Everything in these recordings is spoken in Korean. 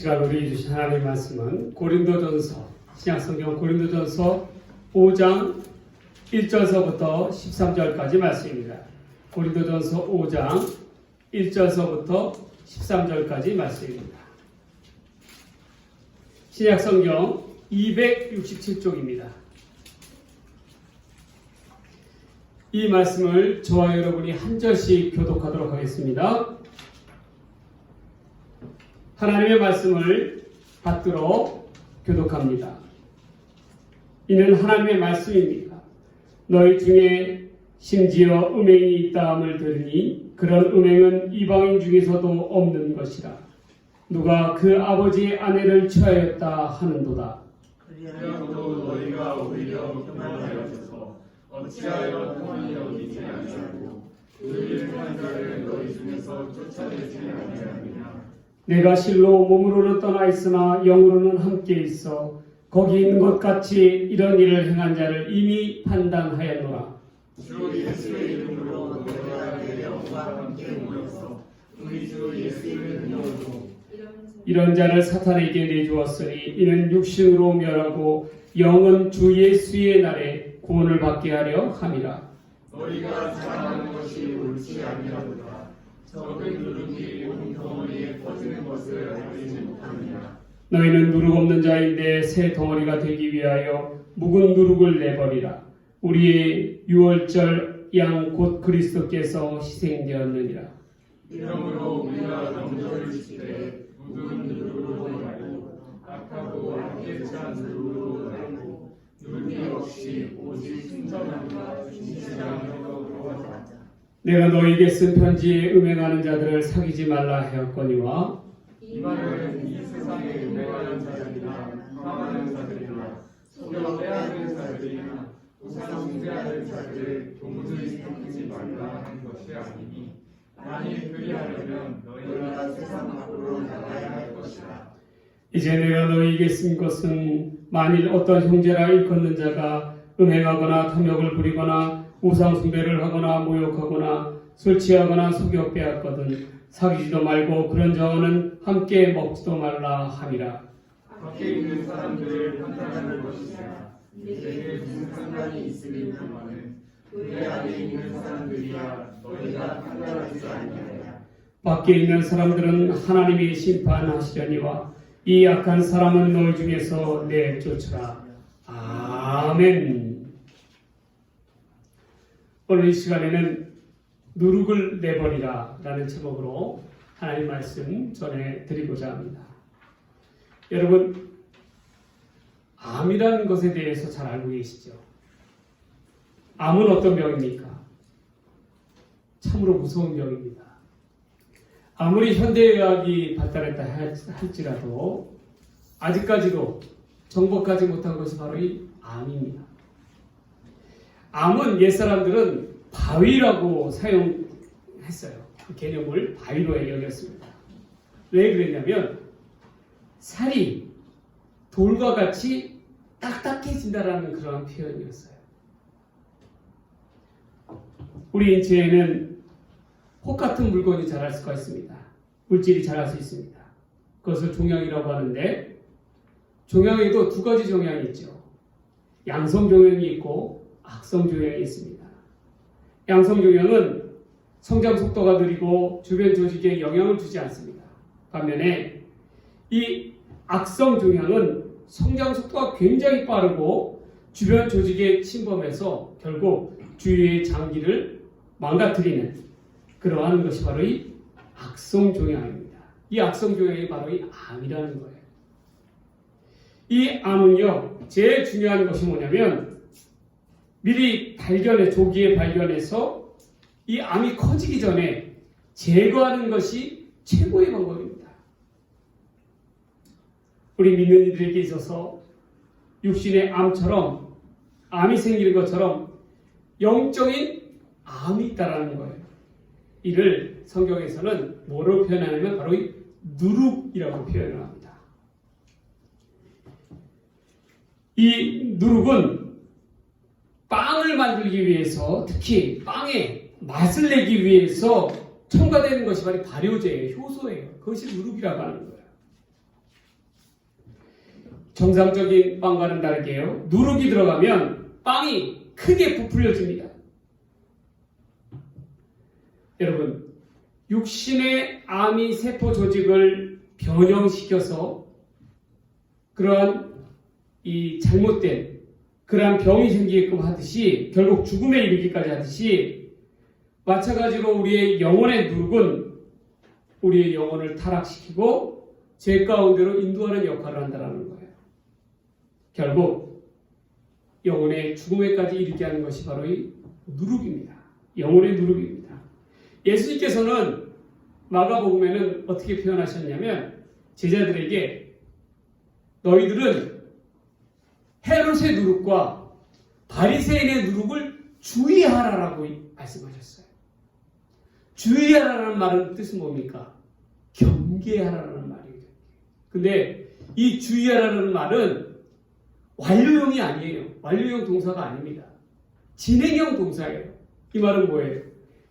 시간 우리 주신 하나님의 말씀은 고린도전서, 신약성경 고린도전서 5장 1절서부터 13절까지 말씀입니다. 고린도전서 5장 1절서부터 13절까지 말씀입니다. 신약성경 267쪽입니다. 이 말씀을 저와 여러분이 한 절씩 교독하도록 하겠습니다. 하나님의 말씀을 받들어 교독합니다. 이는 하나님의 말씀입니다. 너희 중에 심지어 음행이 있다함을 들으니 그런 음행은 이방인 중에서도 없는 것이라. 누가 그 아버지의 아내를 취하였다 하는도다. 그리하여도 너희가 오히려 교만하여져서 어찌하여 평안히 여기지 아니하고 의를 행한 자를 너희 중에서 쫓아내지 아니하느냐. 내가 실로 몸으로는 떠나 있으나 영으로는 함께 있어 거기 있는 것 같이 이런 일을 행한 자를 이미 판단하였노라. 주 예수의 이름으로 너희가 내 영과 함께 모여서 우리 주 예수의 능력으로 이런 자를 사탄에게 내주었으니 이는 육신으로 멸하고 영은 주 예수의 날에 구원을 받게 하려 함이라. 너희가 자랑하는 것이 옳지 아니하도다. 적은 누룩이 온 덩어리에 퍼지는 것을 알지 못하느냐. 너희는 누룩 없는 자인데 새 덩어리가 되기 위하여 묵은 누룩을 내버리라. 우리의 유월절 양 곧 그리스도께서 희생되었느니라. 이러므로 우리가 명절을 지키되 묵은 누룩으로 말고 악하고 악에 찬 누룩으로 말고 누룩이 없이 오직 순전함과 진실한 행동으로 하자. 내가 너희에게 쓴 편지에 음행하는 자들을 사귀지 말라 하였거니와 이 말은 이 세상에 음행하는 자들이나 망하는 자들이나 속여 빼앗는 자들이나 우상 숭배하는 자들을 도무지 삼키지 말라 하는 것이 아니니 만일 그리하려면 너희가 세상 밖으로 나가야 할 것이라. 이제 내가 너희에게 쓴 것은 만일 어떤 형제라 일컫는 자가 음행하거나 탐욕을 부리거나 우상 숭배를 하거나 모욕하거나 술 취하거나 속여 빼앗거든 사귀지도 말고 그런 자와는 함께 먹지도 말라 함이라. 밖에 있는 사람들을 판단하는 것이야. 내게 무슨 상관이 있으리냐마는 그 안에 있는 사람들이야 너희가 판단하지 아니하냐. 밖에 있는 사람들은 하나님이 심판하시려니와 이 악한 사람은 너희 중에서 내쫓으라. 아멘. 오늘 이 시간에는 누룩을 내버리라 라는 제목으로 하나님 말씀 전해드리고자 합니다. 여러분, 암이라는 것에 대해서 잘 알고 계시죠? 암은 어떤 병입니까? 참으로 무서운 병입니다. 아무리 현대의학이 발달했다 할지라도 아직까지도 정복하지 못한 것이 바로 이 암입니다. 암은 옛사람들은 바위라고 사용했어요. 그 개념을 바위로 여겼습니다. 왜 그랬냐면 살이 돌과 같이 딱딱해진다라는 그런 표현이었어요. 우리 인체에는 혹 같은 물건이 자랄 수가 있습니다. 물질이 자랄 수 있습니다. 그것을 종양이라고 하는데 종양에도 두 가지 종양이 있죠. 양성 종양이 있고 악성 종양이 있습니다. 양성 종양은 성장 속도가 느리고 주변 조직에 영향을 주지 않습니다. 반면에 이 악성 종양은 성장 속도가 굉장히 빠르고 주변 조직에 침범해서 결국 주위의 장기를 망가뜨리는 그러한 것이 바로 이 악성 종양입니다. 이 악성 종양이 바로 이 암이라는 거예요. 이 암은요, 제일 중요한 것이 뭐냐면 미리 조기에 발견해서 이 암이 커지기 전에 제거하는 것이 최고의 방법입니다. 우리 믿는 이들에게 있어서 육신의 암처럼 암이 생기는 것처럼 영적인 암이 있다라는 거예요. 이를 성경에서는 뭐로 표현하냐면 바로 이 누룩이라고 표현을 합니다. 이 누룩은 빵을 만들기 위해서, 특히 빵에 맛을 내기 위해서 첨가되는 것이 바로 발효제예요. 효소예요. 그것이 누룩이라고 하는 거예요. 정상적인 빵과는 다르게요. 누룩이 들어가면 빵이 크게 부풀려집니다. 여러분, 육신의 아미 세포 조직을 변형시켜서 그러한 이 잘못된 그러한 병이 생기게끔 하듯이 결국 죽음에 이르기까지 하듯이 마찬가지로 우리의 영혼의 누룩은 우리의 영혼을 타락시키고 죄 가운데로 인도하는 역할을 한다는 거예요. 결국 영혼의 죽음에까지 이르게 하는 것이 바로 이 누룩입니다. 영혼의 누룩입니다. 예수님께서는 마가복음에는 어떻게 표현하셨냐면 제자들에게 너희들은 헤롯의 누룩과 바리새인의 누룩을 주의하라라고 말씀하셨어요. 주의하라는 말은 뜻은 뭡니까? 경계하라는 말이에요. 근데 이 주의하라는 말은 완료형이 아니에요. 완료형 동사가 아닙니다. 진행형 동사예요. 이 말은 뭐예요?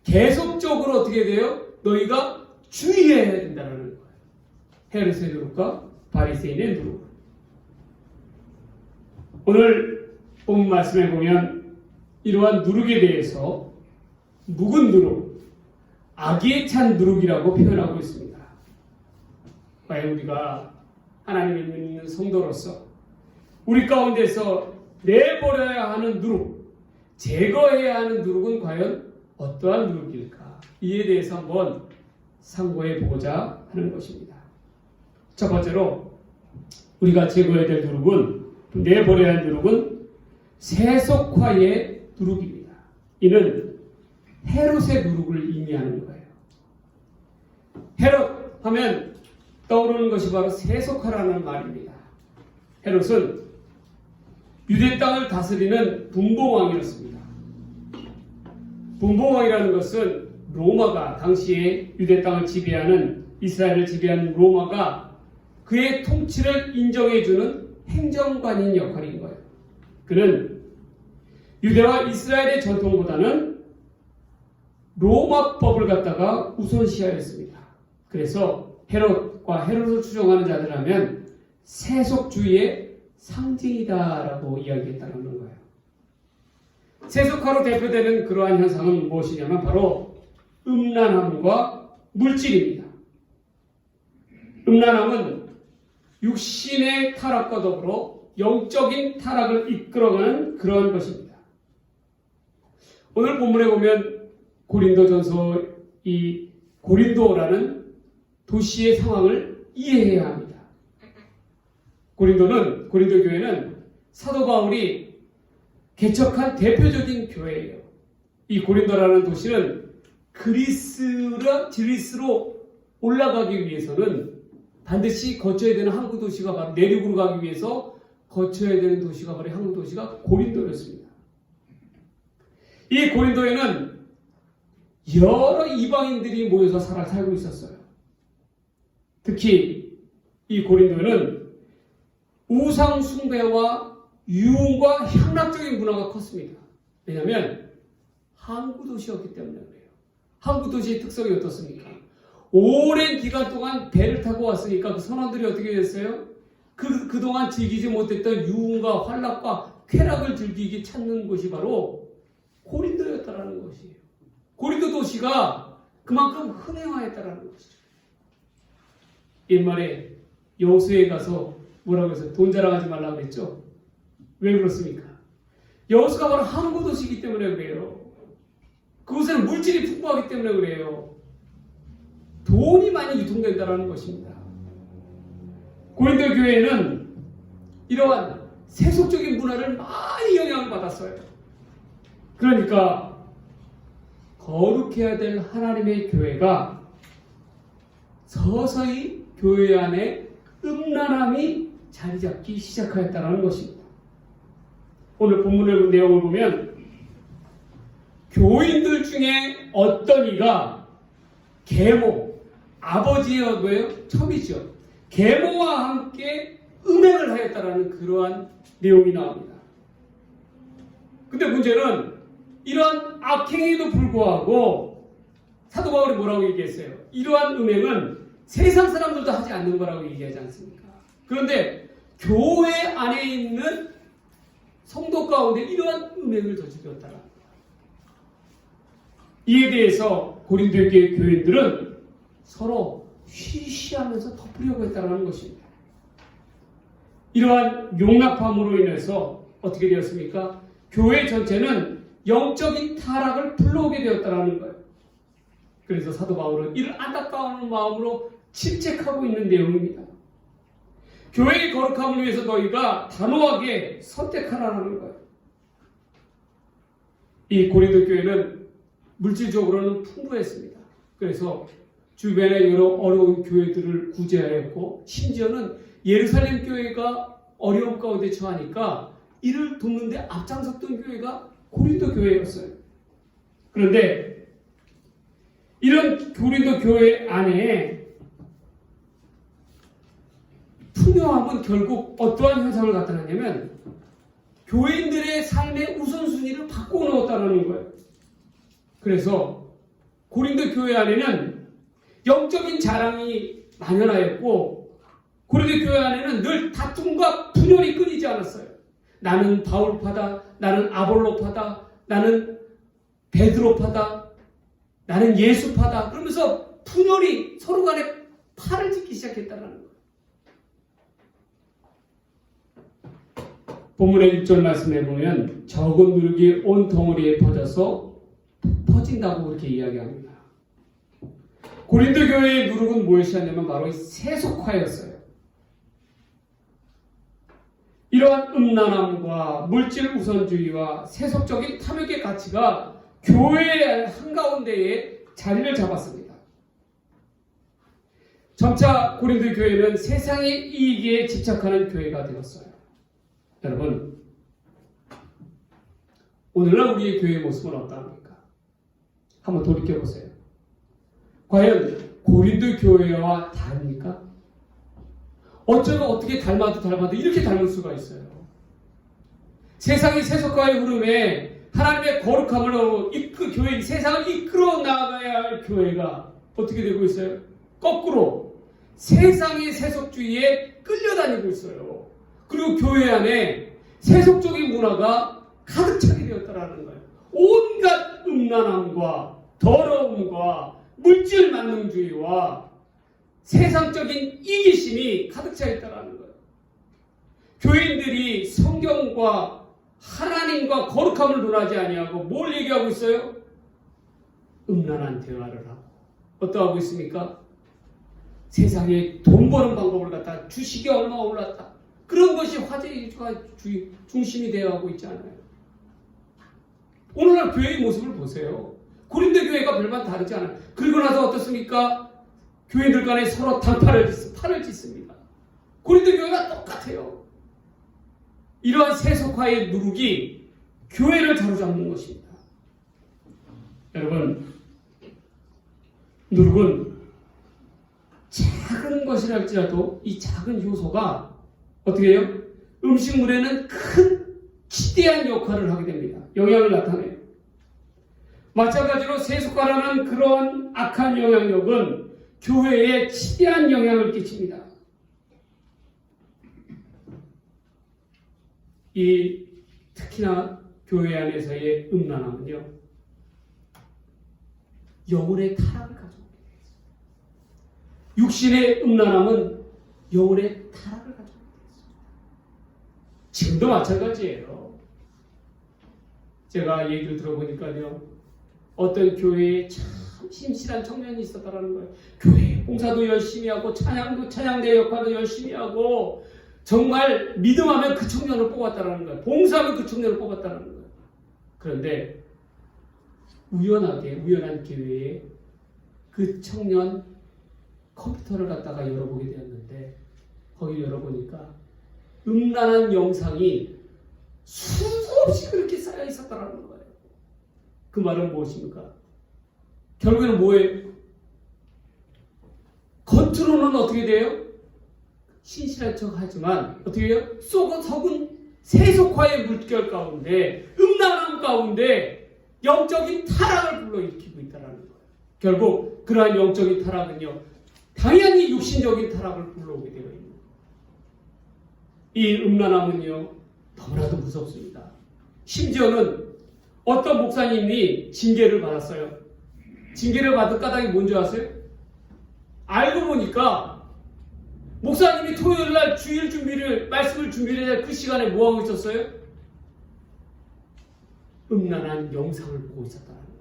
계속적으로 어떻게 돼요? 너희가 주의해야 된다는 거예요. 헤롯의 누룩과 바리새인의 누룩. 오늘 본 말씀에 보면 이러한 누룩에 대해서 묵은 누룩, 악에 찬 누룩이라고 표현하고 있습니다. 과연 우리가 하나님을 믿는 성도로서 우리 가운데서 내버려야 하는 누룩, 제거해야 하는 누룩은 과연 어떠한 누룩일까? 이에 대해서 한번 상고해 보고자 하는 것입니다. 첫 번째로 우리가 제거해야 될 누룩은, 내버려야 할 누룩은 세속화의 누룩입니다. 이는 헤롯의 누룩을 의미하는 거예요. 헤롯 하면 떠오르는 것이 바로 세속화라는 말입니다. 헤롯은 유대 땅을 다스리는 분봉왕이었습니다. 분봉왕이라는 것은 로마가 당시에 유대 땅을 지배하는, 이스라엘을 지배하는 로마가 그의 통치를 인정해주는 행정관인 역할인 거예요. 그는 유대와 이스라엘의 전통보다는 로마법을 갖다가 우선시하였습니다. 그래서 헤롯과 헤롯을 추종하는 자들 하면 세속주의의 상징이다라고 이야기했다는 거예요. 세속화로 대표되는 그러한 현상은 무엇이냐면 바로 음란함과 물질입니다. 음란함은 육신의 타락과 더불어 영적인 타락을 이끌어가는 그러한 것입니다. 오늘 본문에 보면 고린도전서 이 고린도라는 도시의 상황을 이해해야 합니다. 고린도 교회는 사도 바울이 개척한 대표적인 교회예요. 이 고린도라는 도시는 그리스로 올라가기 위해서는 반드시 거쳐야 되는 항구 도시가 바로 내륙으로 가기 위해서 거쳐야 되는 도시가 바로 항구 도시가 고린도였습니다. 이 고린도에는 여러 이방인들이 모여서 살고 있었어요. 특히 이 고린도에는 우상 숭배와 유흥과 향락적인 문화가 컸습니다. 왜냐하면 항구 도시였기 때문에 그래요. 항구 도시의 특성이 어떻습니까? 오랜 기간 동안 배를 타고 왔으니까 그 선원들이 어떻게 됐어요? 그동안 즐기지 못했던 유흥과 환락과 쾌락을 즐기기 찾는 곳이 바로 고린도였다라는 것이에요. 고린도 도시가 그만큼 흥행하였다라는 것이죠. 옛말에 여호수아에 가서 뭐라고 해서 돈 자랑하지 말라고 했죠. 왜 그렇습니까? 여호수아가 바로 항구 도시이기 때문에 그래요. 그곳에는 물질이 풍부하기 때문에 그래요. 돈이 많이 유통된다는 것입니다. 고린도 교회는 이러한 세속적인 문화를 많이 영향을 받았어요. 그러니까 거룩해야 될 하나님의 교회가 서서히 교회 안에 음란함이 자리 잡기 시작하였다는 것입니다. 오늘 본문의 내용을 보면 교인들 중에 어떤 이가 계모, 아버지의 뭐예요? 첩이죠. 계모와 함께 음행을 하였다라는 그러한 내용이 나옵니다. 근데 문제는 이러한 악행에도 불구하고 사도 바울이 뭐라고 얘기했어요? 이러한 음행은 세상 사람들도 하지 않는 거라고 얘기하지 않습니까? 그런데 교회 안에 있는 성도 가운데 이러한 음행을 저질렀다라. 이에 대해서 고린도 교회 교인들은 서로 쉬쉬하면서 덮으려고 했다는 것입니다. 이러한 용납함으로 인해서 어떻게 되었습니까? 교회 전체는 영적인 타락을 불러오게 되었다는 거예요. 그래서 사도 바울은 이를 안타까운 마음으로 침책하고 있는 내용입니다. 교회의 거룩함을 위해서 너희가 단호하게 선택하라는 거예요. 이 고린도 교회는 물질적으로는 풍부했습니다. 그래서 주변의 여러 어려운 교회들을 구제하였고, 심지어는 예루살렘 교회가 어려움 가운데 처하니까 이를 돕는데 앞장섰던 교회가 고린도 교회였어요. 그런데 이런 고린도 교회 안에 풍요함은 결국 어떠한 현상을 나타내냐면 교인들의 삶의 우선순위를 바꾸어 놓았다는 거예요. 그래서 고린도 교회 안에는 영적인 자랑이 만연하였고, 고린도 교회 안에는 늘 다툼과 분열이 끊이지 않았어요. 나는 바울파다, 나는 아볼로파다, 나는 베드로파다, 나는 예수파다. 그러면서 분열이 서로 간에 팔을 짚기 시작했다는 거예요. 본문의 1절 말씀에 보면 적은 누룩이 온 덩어리에 퍼져서 퍼진다고 그렇게 이야기합니다. 고린도 교회의 누룩은 무엇이었냐면 바로 이 세속화였어요. 이러한 음란함과 물질 우선주의와 세속적인 탐욕의 가치가 교회의 한가운데에 자리를 잡았습니다. 점차 고린도 교회는 세상의 이익에 집착하는 교회가 되었어요. 여러분, 오늘날 우리의 교회의 모습은 어떠합니까? 한번 돌이켜보세요. 과연 고린도 교회와 다릅니까? 어쩌면 어떻게 닮아도 이렇게 닮을 수가 있어요. 세상의 세속화의 흐름에 하나님의 거룩함으로 교회, 세상을 이끌어 나가야 할 교회가 어떻게 되고 있어요? 거꾸로 세상의 세속주의에 끌려다니고 있어요. 그리고 교회 안에 세속적인 문화가 가득 차게 되었다는 거예요. 온갖 음란함과 더러움과 물질 만능주의와 세상적인 이기심이 가득 차 있다는 거예요. 교인들이 성경과 하나님과 거룩함을 논하지 아니하고 뭘 얘기하고 있어요? 음란한 대화를 하고 어떠하고 있습니까? 세상에 돈 버는 방법을 갖다 주식이 얼마 올랐다. 그런 것이 화제의 중심이 되어가고 있지 않아요. 오늘날 교회의 모습을 보세요. 고린도 교회가 별반 다르지 않아요. 그리고 나서 어떻습니까? 교인들 간에 서로 팔을 짓습니다. 고린도 교회가 똑같아요. 이러한 세속화의 누룩이 교회를 사로잡는 것입니다. 여러분, 누룩은 작은 것이랄지라도 이 작은 효소가 어떻게 해요? 음식물에는 큰 지대한 역할을 하게 됩니다. 영향을 나타내요. 마찬가지로 세속화라는 그러한 악한 영향력은 교회에 지대한 영향을 끼칩니다. 특히나 교회 안에서의 음란함은요, 영혼의 타락을 가져옵니다. 육신의 음란함은 영혼의 타락을 가져옵니다. 지금도 마찬가지예요. 제가 얘기를 들어보니까요, 어떤 교회에 참 신실한 청년이 있었다라는 거예요. 교회 봉사도 열심히 하고 찬양대 역할도 열심히 하고 정말 믿음하면 그 청년을 뽑았다라는 거예요. 봉사하면 그 청년을 뽑았다라는 거예요. 그런데 우연한 기회에 그 청년 컴퓨터를 갖다가 열어보게 되었는데, 거기 열어보니까 음란한 영상이 수없이 그렇게 쌓여 있었다라는 거예요. 그 말은 무엇입니까? 결국에는 뭐예요? 겉으로는 어떻게 돼요? 신실한 척 하지만 어떻게 해요? 속은 세속화의 물결 가운데, 음란함 가운데 영적인 타락을 불러일으키고 있다는 거예요. 결국 그러한 영적인 타락은요, 당연히 육신적인 타락을 불러오게 되어 있는 거예요. 이 음란함은요 너무나도 무섭습니다. 심지어는 어떤 목사님이 징계를 받았어요. 징계를 받은 까닭이 뭔지 아세요? 알고 보니까 목사님이 토요일날 주일 준비를 말씀을 준비를 해야 그 시간에 뭐하고 있었어요? 음란한 영상을 보고 있었다는 거예요.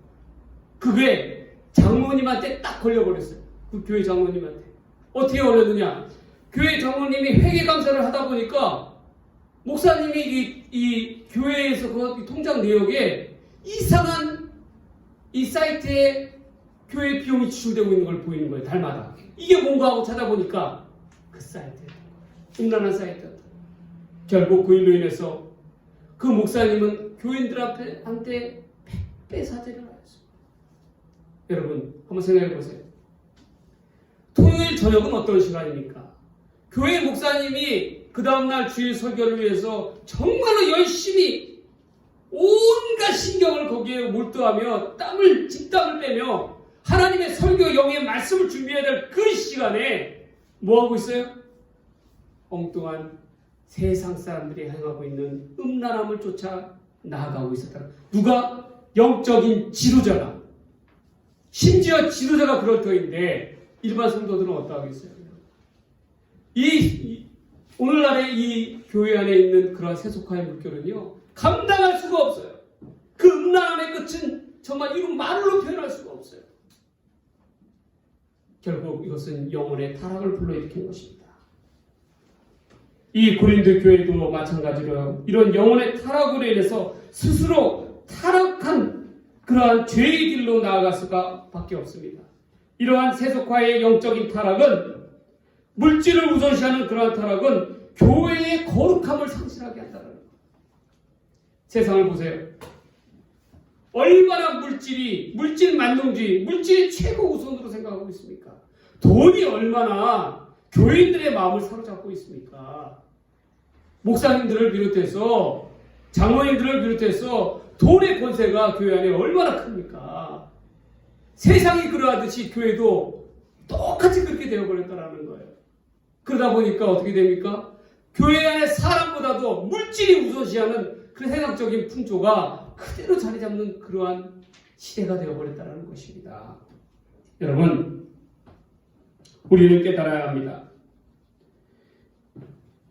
그게 장로님한테 딱 걸려버렸어요. 그 교회 장로님한테. 어떻게 걸렸느냐? 교회 장로님이 회계 감사를 하다 보니까 목사님이 이 교회에서 그 통장 내역에 이상한 이 사이트에 교회 비용이 지출되고 있는 걸 보이는 거예요. 달마다. 이게 뭔가 하고 찾아보니까 그 사이트였던 거예요. 음란한 사이트였던 거예요. 결국 그 일로 인해서 그 목사님은 교인들한테 100배 사죄를 하였습니다. 여러분 한번 생각해 보세요. 토요일 저녁은 어떤 시간입니까? 교회 목사님이 그 다음날 주일 설교를 위해서 정말로 열심히 온갖 신경을 거기에 몰두하며 진땀을 빼며 하나님의 설교 영의 말씀을 준비해야 될 그 시간에 뭐하고 있어요? 엉뚱한 세상 사람들이 행하고 있는 음란함을 쫓아 나아가고 있었다. 누가? 영적인 지도자가. 심지어 지도자가 그럴 터인데 일반 성도들은 어떠하겠어요? 오늘날의 이 교회 안에 있는 그런 세속화의 물결은요 감당할 수가 없어요. 그 음란함의 끝은 정말 이건 말로 표현할 수가 없어요. 결국 이것은 영혼의 타락을 불러일으킨 것입니다. 이 고린도 교회도 마찬가지로 이런 영혼의 타락으로 인해서 스스로 타락한 그러한 죄의 길로 나아갈 수밖에 없습니다. 이러한 세속화의 영적인 타락은 물질을 우선시하는 그러한 타락은 교회의 거룩함을 상실하게 한다는 거예요. 세상을 보세요. 얼마나 물질 만능주의, 물질이 최고 우선으로 생각하고 있습니까? 돈이 얼마나 교인들의 마음을 사로잡고 있습니까? 목사님들을 비롯해서 장로님들을 비롯해서 돈의 권세가 교회 안에 얼마나 큽니까? 세상이 그러하듯이 교회도 똑같이 그렇게 되어버렸다는 거예요. 그러다 보니까 어떻게 됩니까? 교회 안에 사람보다도 물질이 우선시하는 그 세상적인 풍조가 그대로 자리 잡는 그러한 시대가 되어버렸다는 것입니다. 여러분, 우리는 깨달아야 합니다.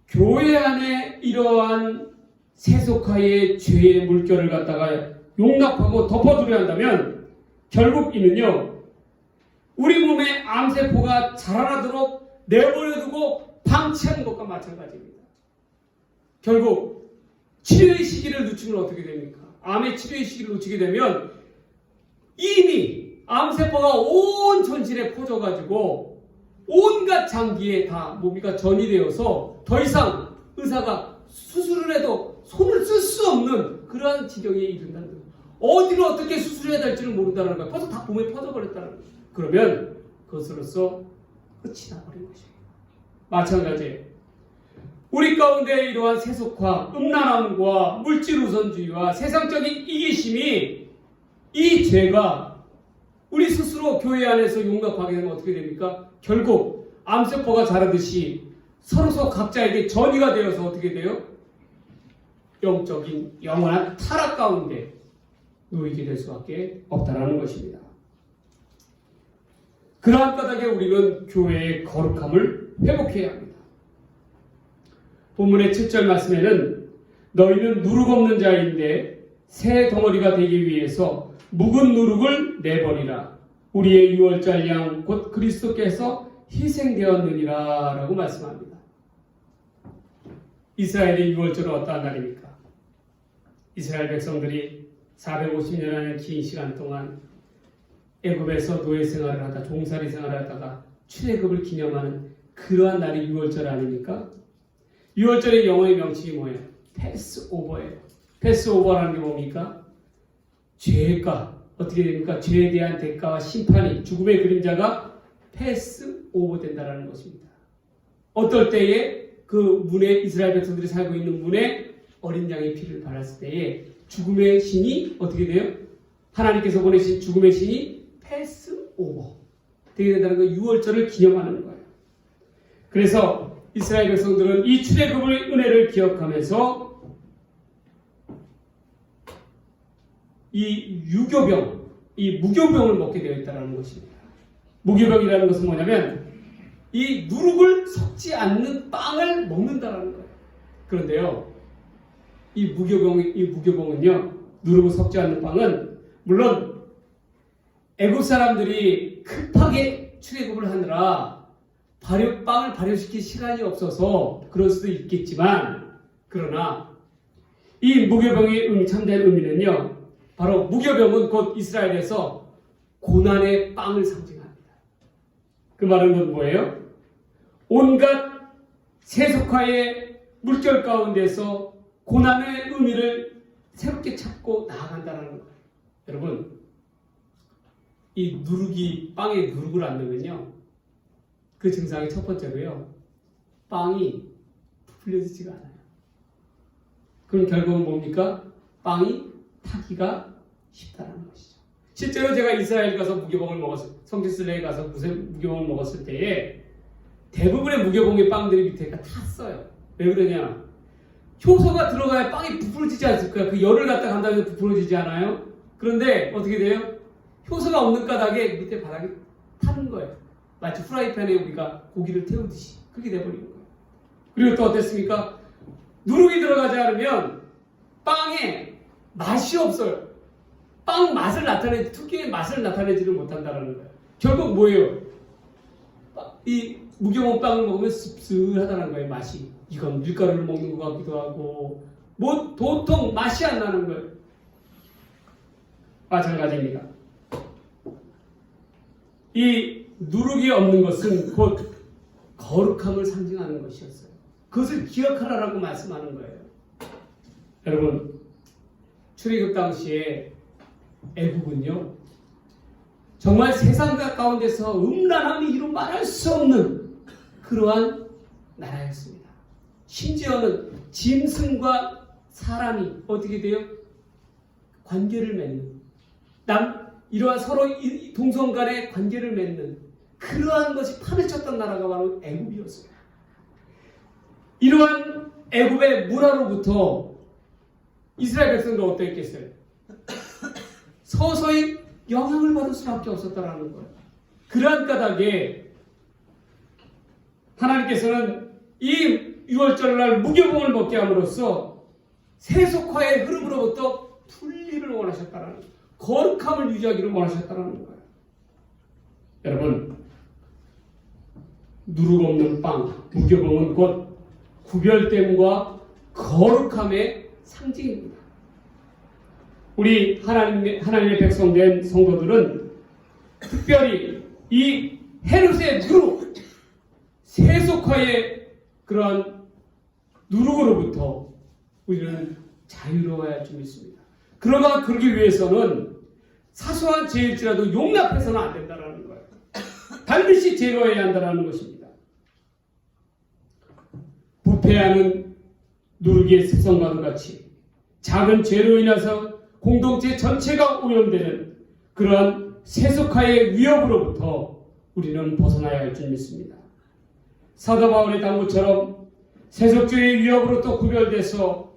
교회 안에 이러한 세속화의 죄의 물결을 갖다가 용납하고 덮어두려 한다면 결국 이는요, 우리 몸에 암세포가 자라나도록 내버려두고 방치하는 것과 마찬가지입니다. 결국 치료의 시기를 놓치면 어떻게 됩니까? 암의 치료의 시기를 놓치게 되면 이미 암세포가 온 전신에 퍼져가지고 온갖 장기에 다 몸이가 전이 되어서 더 이상 의사가 수술을 해도 손을 쓸 수 없는 그러한 지경에 이른다는 거예요. 어디로 어떻게 수술해야 될지를 모른다는 거예요. 벌써 다 몸에 퍼져버렸다는 거예요. 그러면 그것으로서 끝이 나버린 것입니다. 마찬가지예요. 우리 가운데 이러한 세속화, 음란함과 물질 우선주의와 세상적인 이기심이 이 죄가 우리 스스로 교회 안에서 용납하게 되면 어떻게 됩니까? 결국 암세포가 자라듯이 서로서 각자에게 전이가 되어서 어떻게 돼요? 영적인 영원한 타락 가운데 놓이게 될 수밖에 없다는 것입니다. 그러한 까닭에 우리는 교회의 거룩함을 회복해야 합니다. 본문의 7절 말씀에는 너희는 누룩 없는 자인데 새 덩어리가 되기 위해서 묵은 누룩을 내버리라. 우리의 유월절 양 곧 그리스도께서 희생되었느니라 라고 말씀합니다. 이스라엘의 유월절은 어떠한 날입니까? 이스라엘 백성들이 450년이라는 긴 시간 동안 애굽에서 노예 생활을 하다 종살이 생활을 하다가 출애굽을 기념하는 그러한 날이 유월절 아닙니까? 유월절의 영어의 명칭이 뭐예요? 패스오버예요. 패스오버라는 게 뭡니까? 죄가 어떻게 됩니까? 죄에 대한 대가와 심판이 죽음의 그림자가 패스오버 된다는 것입니다. 어떨 때에 그 문에 이스라엘 백성들이 살고 있는 문에 어린 양의 피를 발랐을 때에 죽음의 신이 어떻게 돼요? 하나님께서 보내신 죽음의 신이 패스오버 되게 된다는 거 유월절을 기념하는 거예요. 그래서 이스라엘 백성들은 이 출애굽의 은혜를 기억하면서 이 유교병, 이 무교병을 먹게 되어 있다는 것입니다. 무교병이라는 것은 뭐냐면 이 누룩을 섞지 않는 빵을 먹는다라는 거예요. 그런데요, 이 무교병은요, 누룩을 섞지 않는 빵은 물론 애굽 사람들이 급하게 출애굽을 하느라 빵을 발효시킬 시간이 없어서 그럴 수도 있겠지만, 그러나 이 무교병의 참된 의미는요, 바로 무교병은 곧 이스라엘에서 고난의 빵을 상징합니다. 그 말은 뭐예요? 온갖 세속화의 물결 가운데서 고난의 의미를 새롭게 찾고 나아간다는 거예요. 여러분, 이 빵에 누룩을 안 넣으면요, 그 증상이 첫 번째로요, 빵이 부풀려지지가 않아요. 그럼 결국은 뭡니까? 빵이 타기가 쉽다는 것이죠. 실제로 제가 이스라엘 가서 성지순례에 가서 무교봉을 먹었을 때에 대부분의 무교봉의 빵들이 밑에가 탔어요. 왜 그러냐? 효소가 들어가야 빵이 부풀어지지 않을까요? 그 열을 갖다 간다고 해서 부풀어지지 않아요? 그런데 어떻게 돼요? 효소가 없는 까닭에 밑에 바닥이 타는 거예요. 마치 프라이팬에 우리가 고기를 태우듯이 그렇게 돼버리는 거예요. 그리고 또 어땠습니까? 누룩이 들어가지 않으면 빵에 맛이 없어요. 빵 맛을 특유의 맛을 나타내지를 못한다는 거예요. 결국 뭐예요? 이 무교봉 빵을 먹으면 씁쓸하다는 거예요, 맛이. 이건 밀가루를 먹는 것 같기도 하고, 도통 맛이 안 나는 거예요. 마찬가지입니다. 이 누룩이 없는 것은 곧 거룩함을 상징하는 것이었어요. 그것을 기억하라라고 말씀하는 거예요. 여러분, 출애굽 당시에 애굽은요, 정말 세상 가운데서 음란함이 이루 말할 수 없는 그러한 나라였습니다. 심지어는 짐승과 사람이 어떻게 돼요? 관계를 맺는, 이러한 서로 동성 간의 관계를 맺는 그러한 것이 판을 쳤던 나라가 바로 애굽이었어요. 이러한 애굽의 문화로부터 이스라엘 백성도 어땠겠어요? 서서히 영향을 받을 수밖에 없었다는 거예요. 그러한 까닭에 하나님께서는 이 6월절날 무교봉을 먹게 함으로써 세속화의 흐름으로부터 분리를 원하셨다는 거예요. 거룩함을 유지하기를 원하셨다는 거예요. 여러분, 누룩 없는 빵, 무교봉은 곧 구별됨과 거룩함의 상징입니다. 우리 하나님의 백성된 성도들은 특별히 이 헤롯의 누룩, 세속화의 그러한 누룩으로부터 우리는 자유로워야 할 줄 믿습니다. 그러기 위해서는 사소한 죄일지라도 용납해서는 안 된다는 거예요. 반드시 제거해야 한다는 것입니다. 부패하는 누룩의 습성과도 같이 작은 죄로 인해서 공동체 전체가 오염되는 그러한 세속화의 위협으로부터 우리는 벗어나야 할 줄 믿습니다. 사도 바울의 당부처럼 세속주의 위협으로부터 구별돼서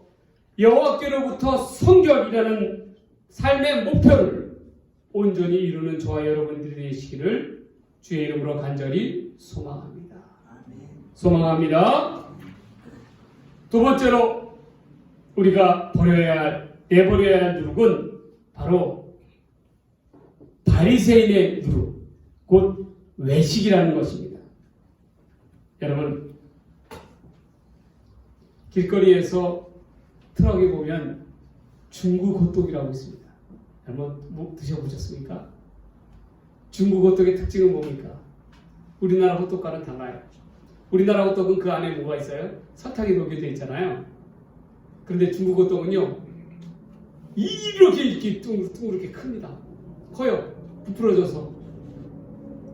여호와께로부터 성결이라는 삶의 목표를 온전히 이루는 저와 여러분들이 되시기를 주의 이름으로 간절히 소망합니다. 소망합니다. 두 번째로 우리가 내버려야 할 누룩은 바로 바리새인의 누룩, 곧 외식이라는 것입니다. 여러분, 길거리에서 트럭에 보면 중국 호떡이라고 있습니다. 한번 드셔보셨습니까? 중국 호떡의 특징은 뭡니까? 우리나라 호떡과는 달라요. 우리나라 호떡은 그 안에 뭐가 있어요? 설탕이 녹여져 있잖아요. 그런데 중국 호떡은요, 이렇게 둥그렇게 큽니다. 커요. 부풀어져서.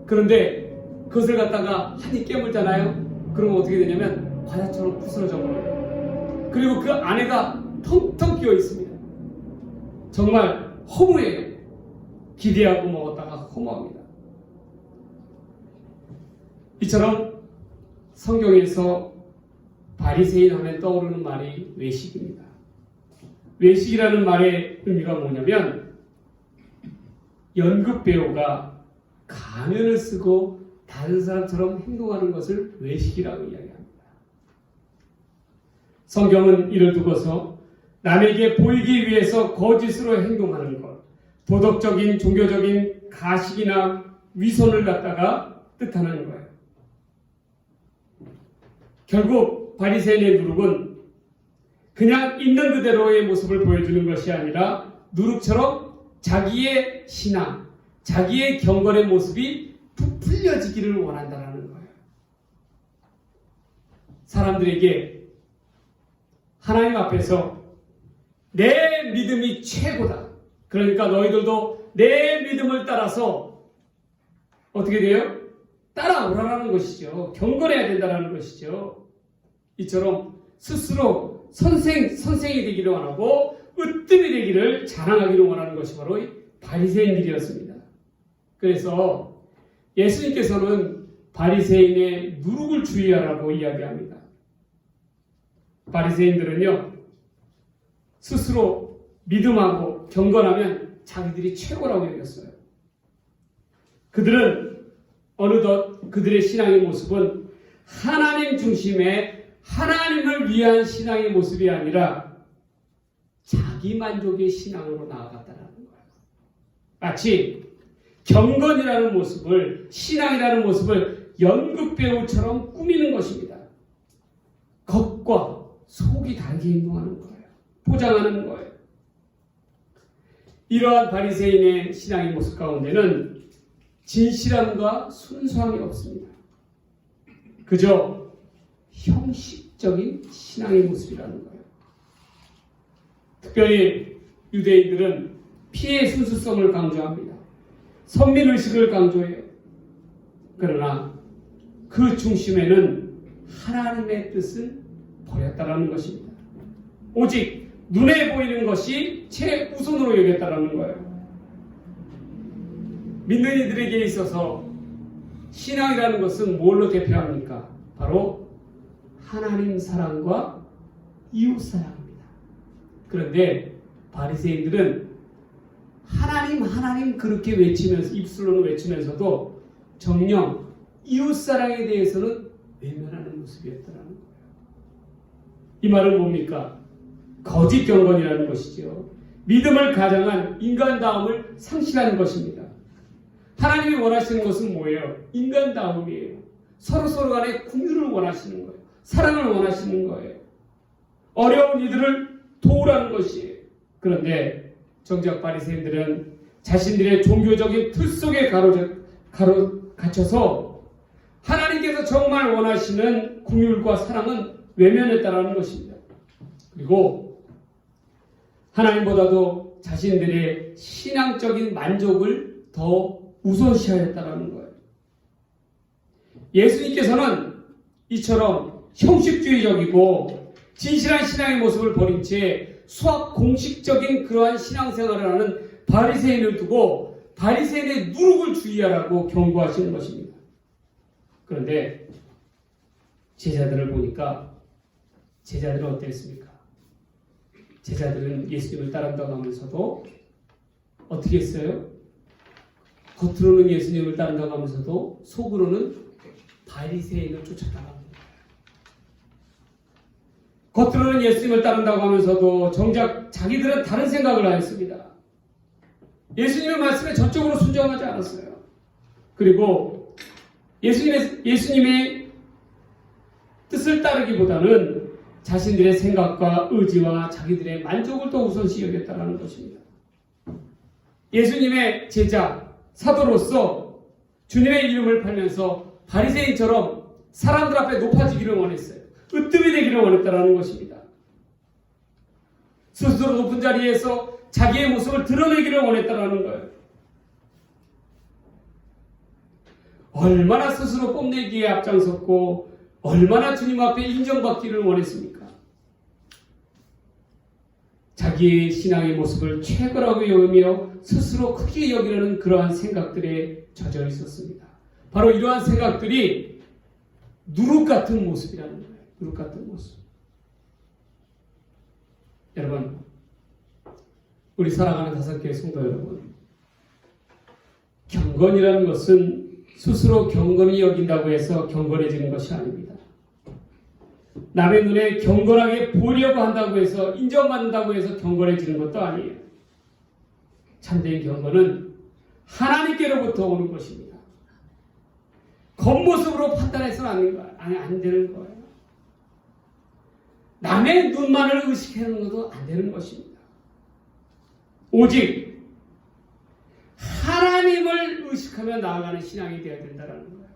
그런데 그것을 갖다가 한 입 깨물잖아요. 그러면 어떻게 되냐면 과자처럼 부스러져 버려요. 그리고 그 안에가 텅텅 비어 있습니다. 정말 허무해요. 기대하고 먹었다가 허무합니다. 이처럼 성경에서 바리새인 하면 떠오르는 말이 외식입니다. 외식이라는 말의 의미가 뭐냐면 연극 배우가 가면을 쓰고 다른 사람처럼 행동하는 것을 외식이라고 이야기합니다. 성경은 이를 두고서 남에게 보이기 위해서 거짓으로 행동하는 것, 도덕적인 종교적인 가식이나 위선을 갖다가 뜻하는 거예요. 결국 바리새인의 누룩은 그냥 있는 그대로의 모습을 보여주는 것이 아니라 누룩처럼 자기의 신앙, 자기의 경건의 모습이 부풀려지기를 원한다는 거예요. 사람들에게 하나님 앞에서 내 믿음이 최고다. 그러니까 너희들도 내 믿음을 따라서 어떻게 돼요? 따라오라는 것이죠. 경건해야 된다는 것이죠. 이처럼 스스로 선생이 되기를 원하고 으뜸이 되기를 자랑하기를 원하는 것이 바로 바리새인들이었습니다. 그래서 예수님께서는 바리새인의 누룩을 주의하라고 이야기합니다. 바리새인들은요, 스스로 믿음하고 경건하면 자기들이 최고라고 여겼어요. 그들은 어느덧 그들의 신앙의 모습은 하나님 중심의 하나님을 위한 신앙의 모습이 아니라 자기 만족의 신앙으로 나아갔다는 거예요. 마치 경건이라는 모습을, 신앙이라는 모습을 연극배우처럼 꾸미는 것입니다. 겉과 속이 다르게 행동하는 거예요. 포장하는 거예요. 이러한 바리새인의 신앙의 모습 가운데는 진실함과 순수함이 없습니다. 그저 형식적인 신앙의 모습이라는 거예요. 특별히 유대인들은 피의 순수성을 강조합니다. 선민의식을 강조해요. 그러나 그 중심에는 하나님의 뜻을 버렸다라는 것입니다. 오직 눈에 보이는 것이 최우선으로 여겼다라는 거예요. 믿는 이들에게 있어서 신앙이라는 것은 뭘로 대표합니까? 바로 하나님 사랑과 이웃 사랑입니다. 그런데 바리새인들은 하나님 그렇게 외치면서 입술로는 외치면서도 정녕 이웃 사랑에 대해서는 외면하는 모습이었다라는 거예요. 이 말은 뭡니까? 거짓 경건이라는 것이죠. 믿음을 가장한 인간다움을 상실하는 것입니다. 하나님이 원하시는 것은 뭐예요? 인간다움이에요. 서로 간에 긍휼을 원하시는 거예요. 사랑을 원하시는 거예요. 어려운 이들을 도우라는 것이에요. 그런데 정작 바리새인들은 자신들의 종교적인 틀 속에 갇혀서 하나님께서 정말 원하시는 긍휼과 사랑은 외면했다라는 것입니다. 그리고 하나님보다도 자신들의 신앙적인 만족을 더 우선시하였다라는 거예요. 예수님께서는 이처럼 형식주의적이고 진실한 신앙의 모습을 버린 채 수학 공식적인 그러한 신앙생활을 하는 바리새인을 두고 바리새인의 누룩을 주의하라고 경고하시는 것입니다. 그런데 제자들을 보니까 제자들은 어땠습니까? 제자들은 예수님을 따른다고 하면서도 어떻게 했어요? 겉으로는 예수님을 따른다고 하면서도 속으로는 바리새인을 쫓았다고 합니다. 겉으로는 예수님을 따른다고 하면서도 정작 자기들은 다른 생각을 하였습니다. 예수님의 말씀에 전적으로 순종하지 않았어요. 그리고 예수님의 뜻을 따르기보다는 자신들의 생각과 의지와 자기들의 만족을 더 우선시 여겼다는 것입니다. 예수님의 제자, 사도로서 주님의 이름을 팔면서 바리새인처럼 사람들 앞에 높아지기를 원했어요. 으뜸이 되기를 원했다는 것입니다. 스스로 높은 자리에서 자기의 모습을 드러내기를 원했다는 거예요. 얼마나 스스로 뽐내기에 앞장섰고 얼마나 주님 앞에 인정받기를 원했습니까? 자기의 신앙의 모습을 최고라고 여기며 스스로 크게 여기려는 그러한 생각들에 젖어 있었습니다. 바로 이러한 생각들이 누룩 같은 모습이라는 거예요. 누룩 같은 모습. 여러분, 우리 사랑하는 다섯교회 성도 여러분, 경건이라는 것은 스스로 경건히 여긴다고 해서 경건해지는 것이 아닙니다. 남의 눈에 경건하게 보려고 한다고 해서, 인정받는다고 해서 경건해지는 것도 아니에요. 참된 경건은 하나님께로부터 오는 것입니다. 겉모습으로 판단해서는 안 되는 거예요. 남의 눈만을 의식하는 것도 안 되는 것입니다. 오직 하나님을 의식하며 나아가는 신앙이 되어야 된다는 거예요.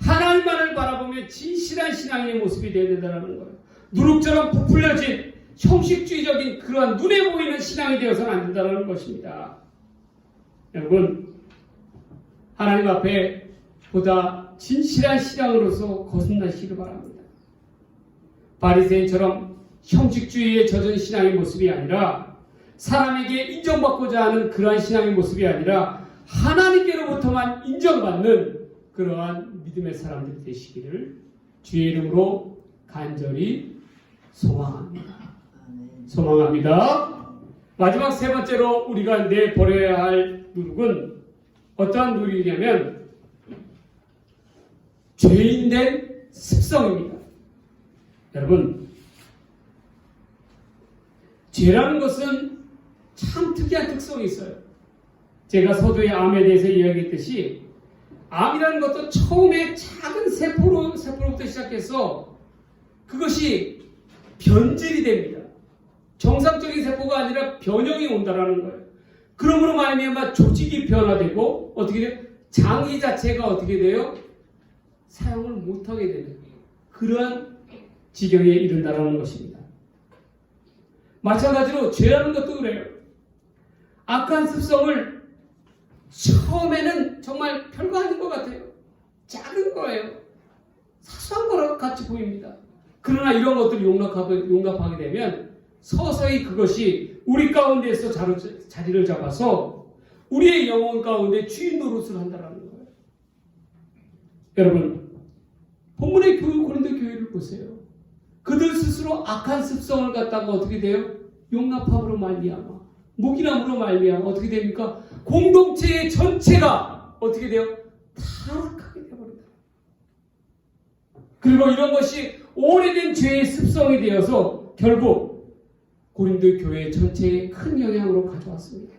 하나님만을 바라보며 진실한 신앙의 모습이 되어야 된다는 거예요. 누룩처럼 부풀려진 형식주의적인 그러한 눈에 보이는 신앙이 되어서는 안 된다는 것입니다. 여러분, 하나님 앞에 보다 진실한 신앙으로서 거듭나시기를 바랍니다. 바리새인처럼 형식주의에 젖은 신앙의 모습이 아니라, 사람에게 인정받고자 하는 그러한 신앙의 모습이 아니라 하나님께로부터만 인정받는 그러한 믿음의 사람들 되시기를 주의 이름으로 간절히 소망합니다. 소망합니다. 마지막 세 번째로 우리가 내버려야 할 누룩은 어떠한 누룩이냐면 죄인된 습성입니다. 여러분, 죄라는 것은 참 특이한 특성이 있어요. 제가 서두에 암에 대해서 이야기했듯이 암이라는 것도 처음에 작은 세포로부터 시작해서 그것이 변질이 됩니다. 정상적인 세포가 아니라 변형이 온다라는 거예요. 그러므로 말미암아 조직이 변화되고 어떻게 돼요? 장기 자체가 어떻게 돼요? 사용을 못하게 되는 그러한 지경에 이른다라는 것입니다. 마찬가지로 죄라는 것도 그래요. 악한 습성을 처음에는 정말 별거 아닌 것 같아요. 작은 거예요. 사소한 것 같이 보입니다. 그러나 이런 것들을 용납하게 되면 서서히 그것이 우리 가운데에서 자리를 잡아서 우리의 영혼 가운데 주인 노릇을 한다는 거예요. 여러분, 본문의 고린도 교회를 보세요. 그들 스스로 악한 습성을 갖다가 어떻게 돼요? 용납함으로 말미암아, 묵인함으로 말미암아 어떻게 됩니까? 공동체의 전체가 어떻게 돼요? 타락하게 되어버린다. 그리고 이런 것이 오래된 죄의 습성이 되어서 결국 고린도 교회 전체에 큰 영향으로 가져왔습니다.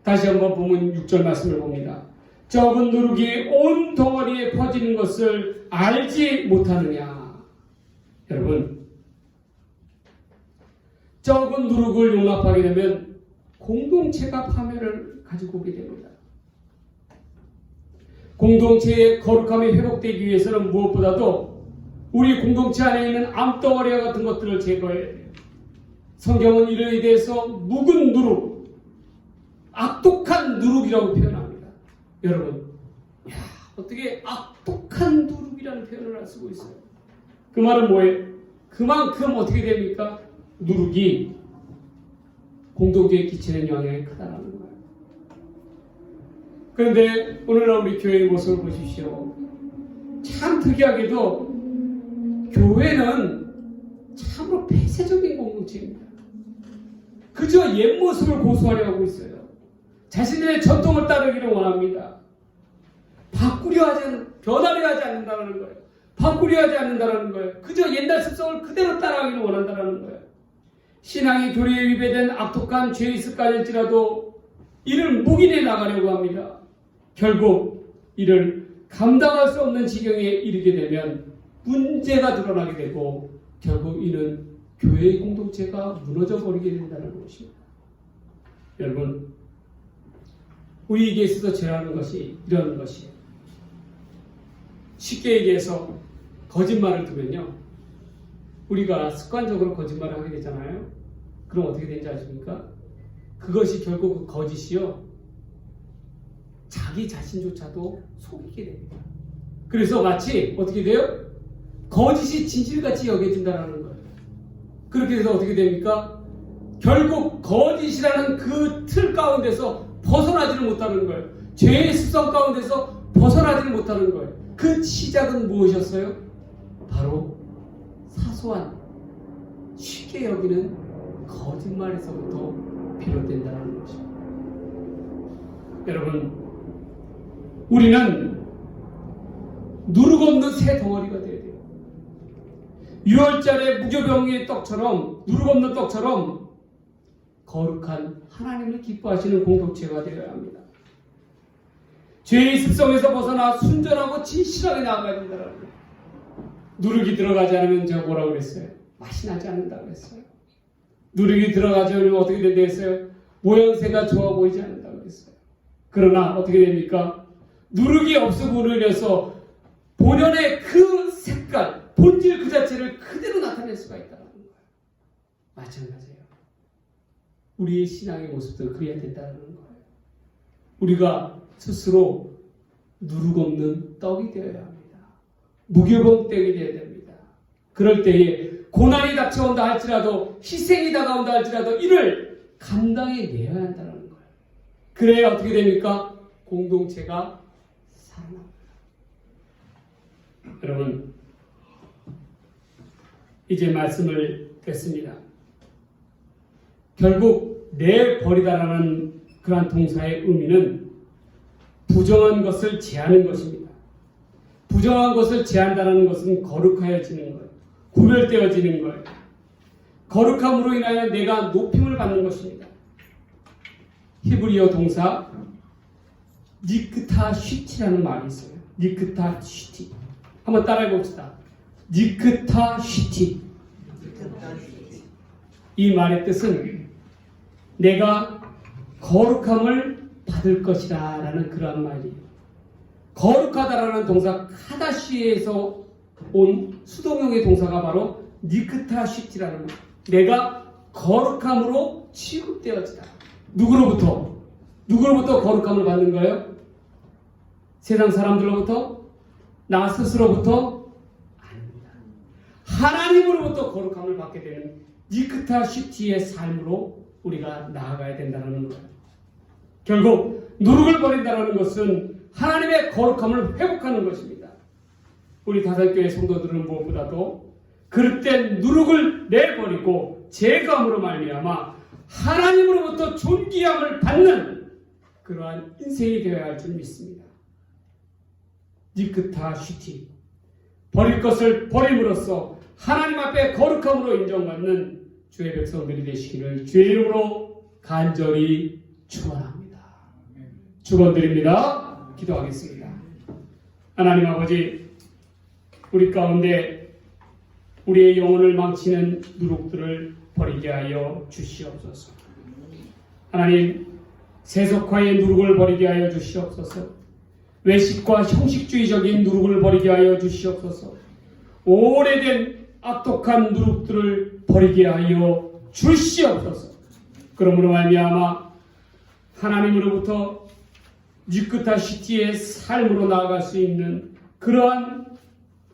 다시 한번 본문 6절 말씀을 봅니다. 적은 누룩이 온 덩어리에 퍼지는 것을 알지 못하느냐. 여러분, 적은 누룩을 용납하게 되면 공동체가 파멸을 가지고 오게 됩니다. 공동체의 거룩함이 회복되기 위해서는 무엇보다도 우리 공동체 안에 있는 암덩어리와 같은 것들을 제거해야 돼요. 성경은 이에 대해서 묵은 누룩, 악독한 누룩이라고 표현합니다. 여러분, 어떻게 악독한 누룩이라는 표현을 쓰고 있어요? 그 말은 뭐예요? 그만큼 어떻게 됩니까? 누룩이 공동체에 끼치는 영향이 크다라는 거예요. 그런데 오늘날 우리 교회의 모습을 보십시오. 참 특이하게도 교회는 참으로 폐쇄적인 공동체입니다. 그저 옛 모습을 고수하려 하고 있어요. 자신들의 전통을 따르기를 원합니다. 변하려 하지 않는다는 거예요. 바꾸려 하지 않는다는 거예요. 그저 옛날 습성을 그대로 따라가기를 원한다는 거예요. 신앙이 교리에 위배된 악독한 죄의 습관일지라도 이를 묵인해 나가려고 합니다. 결국 이를 감당할 수 없는 지경에 이르게 되면 문제가 드러나게 되고 결국 이는 교회의 공동체가 무너져 버리게 된다는 것입니다. 여러분, 우리에게 있어서 죄라는 것이 이런 것이에요. 쉽게 얘기해서 거짓말을 두면요, 우리가 습관적으로 거짓말을 하게 되잖아요. 그럼 어떻게 되는지 아십니까? 그것이 결국 그 거짓이요, 자기 자신조차도 속이게 됩니다. 그래서 마치 어떻게 돼요? 거짓이 진실같이 여겨진다는 거예요. 그렇게 돼서 어떻게 됩니까? 결국 거짓이라는 그 틀 가운데서 벗어나지를 못하는 거예요. 죄의 습성 가운데서 벗어나지를 못하는 거예요. 그 시작은 무엇이었어요? 바로 사소한 쉽게 여기는 거짓말에서부터 비롯된다는 것입니다. 여러분, 우리는 누르고 없는 새 덩어리가 되어야 돼요. 6월달에 무교병의 떡처럼, 누르고 없는 떡처럼 거룩한 하나님을 기뻐하시는 공동체가 되어야 합니다. 죄의 습성에서 벗어나 순전하고 진실하게 나아가야 된다는 거예요. 누르기 들어가지 않으면 제가 뭐라고 그랬어요? 맛이 나지 않는다고 했어요. 누르기 들어가지 않으면 어떻게 된다고 했어요? 모양새가 좋아 보이지 않는다고 했어요. 그러나 어떻게 됩니까? 누르기 없음으로 인해서 본연의 그 색깔, 본질 그 자체를 그대로 나타낼 수가 있다는 거예요. 마찬가지예요. 우리의 신앙의 모습도 그래야 된다는 거예요. 우리가 스스로 누르고 없는 떡이 되어야 합니다. 무교병 떡이 되어야 됩니다. 그럴 때에 고난이 닥쳐온다 할지라도, 희생이 다가온다 할지라도 이를 감당해내야 한다는 거예요. 그래야 어떻게 됩니까? 공동체가 살아납니다. 여러분, 이제 말씀을 뵙습니다. 결국 내버리다라는 그러한 동사의 의미는 부정한 것을 제하는 것입니다. 부정한 것을 제한다는 것은 거룩하여지는 거예요. 구별되어지는 거예요. 거룩함으로 인하여 내가 높임을 받는 것입니다. 히브리어 동사 니크타 쉬티라는 말이 있어요. 니크타 쉬티. 한번 따라해 봅시다. 니크타 쉬티. 이 말의 뜻은 내가 거룩함을 받을 것이다 라는 그러한 말이에요. 거룩하다라는 동사 카다시에서 온 수동형의 동사가 바로 니크타 쉬티라는 말. 내가 거룩함으로 취급되어지다. 누구로부터? 누구로부터 거룩함을 받는 거예요? 세상 사람들로부터? 나 스스로부터? 아닙니다. 하나님으로부터 거룩함을 받게 되는 니크타 쉬티의 삶으로 우리가 나아가야 된다는 거예요. 결국 누룩을 버린다는 것은 하나님의 거룩함을 회복하는 것입니다. 우리 다산교회 성도들은 무엇보다도 그릇된 누룩을 내버리고 제거함으로 말미암아 하나님으로부터 존귀함을 받는 그러한 인생이 되어야 할 줄 믿습니다. 니크타 쉬티. 버릴 것을 버림으로써 하나님 앞에 거룩함으로 인정받는 주의 백성들이 되시기를 주의 이름으로 간절히 축원합니다. 축원드립니다. 기도하겠습니다. 하나님 아버지, 우리 가운데 우리의 영혼을 망치는 누룩들을 버리게 하여 주시옵소서. 하나님, 세속화의 누룩을 버리게 하여 주시옵소서. 외식과 형식주의적인 누룩을 버리게 하여 주시옵소서. 오래된 악독한 누룩들을 버리게 하여 주시옵소서. 그러므로 말미암아 하나님으로부터 니크타 쉬티의 삶으로 나아갈 수 있는 그러한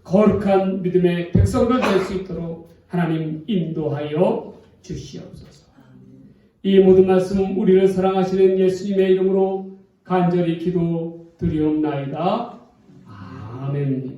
거룩한 믿음의 백성들 될 수 있도록 하나님 인도하여 주시옵소서. 이 모든 말씀 우리를 사랑하시는 예수님의 이름으로 간절히 기도드리옵나이다. 아멘.